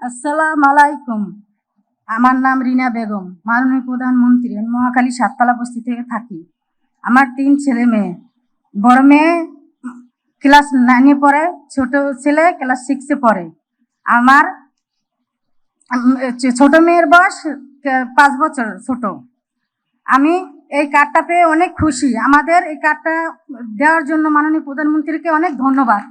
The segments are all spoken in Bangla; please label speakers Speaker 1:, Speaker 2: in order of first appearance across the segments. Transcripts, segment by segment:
Speaker 1: আসসালামু আলাইকুম। আমার নাম রিনা বেগম। মাননীয় প্রধানমন্ত্রী, আমি মহাখালী সাততলা বস্তি থেকে থাকি। আমার ৩ ছেলে মেয়ে। বড় মেয়ে ক্লাস 9 পড়ে, ছোট ছেলে ক্লাস 6 পড়ে। আমার ছোট মেয়ের বয়স 5 বছর ছোট। আমি এই কার্ডটা পেয়ে অনেক খুশি। আমাদের এই কার্ডটা দেওয়ার জন্য মাননীয় প্রধানমন্ত্রীকে অনেক ধন্যবাদ।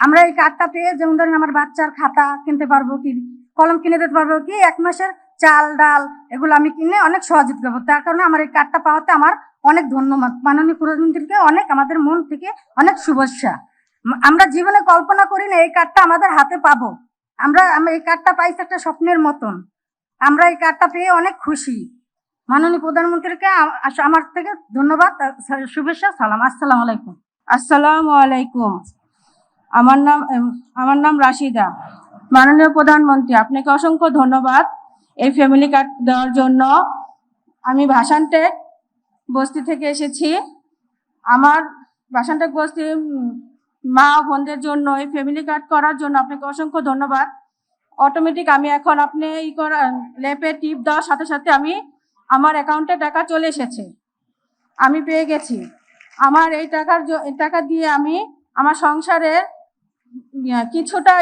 Speaker 1: আমরা এই কার্ডটা পেয়ে যেমন ধরেন আমার বাচ্চার খাতা কিনতে পারবো, কি কলম কিনে দিতে পারবো, কি 1 মাসের চাল ডাল এগুলো আমি কিনে অনেক সহযোগিতা করবো। তার কারণে আমার এই কার্ডটা পাওয়াতে আমার অনেক ধন্যবাদ। মাননীয় প্রধানমন্ত্রীকে অনেক, আমাদের মন থেকে অনেক শুভেচ্ছা। আমরা জীবনে কল্পনা করি না এই কার্ডটা আমাদের হাতে পাবো। আমরা এই কার্ডটা পাইছি একটা স্বপ্নের মতন। আমরা এই কার্ডটা পেয়ে অনেক খুশি। মাননীয় প্রধানমন্ত্রীকে আমার থেকে ধন্যবাদ, শুভেচ্ছা, সালাম। আসসালামু আলাইকুম।
Speaker 2: আসসালামু আলাইকুম। আমার নাম রাশিদা। মাননীয় প্রধানমন্ত্রী, আপনাকে অসংখ্য ধন্যবাদ এই ফ্যামিলি কার্ড দেওয়ার জন্য। আমি ভাসানটেক বস্তি থেকে এসেছি। আমার ভাসানটেক বস্তি মা বোনদের জন্য এই ফ্যামিলি কার্ড করার জন্য আপনাকে অসংখ্য ধন্যবাদ। অটোমেটিক আমি এখন আপনি লেপে টিপ দেওয়ার সাথে সাথে আমার অ্যাকাউন্টে টাকা চলে এসেছে, আমি পেয়ে গেছি। আমার এই টাকা দিয়ে আমি আমার সংসারের কিছুটা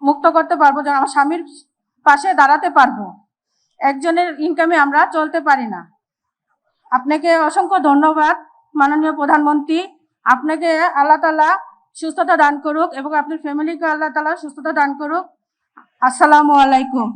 Speaker 2: মুক্ত করতে পারবো, যেন আমার স্বামীর পাশে দাঁড়াতে পারবো। একজনের ইনকামে আমরা চলতে পারি না। আপনাকে অসংখ্য ধন্যবাদ মাননীয় প্রধানমন্ত্রী। আপনাকে আল্লাহ তাআলা সুস্থতা দান করুক এবং আপনার ফ্যামিলিকে আল্লাহ তাআলা সুস্থতা দান করুক। আসসালামু আলাইকুম।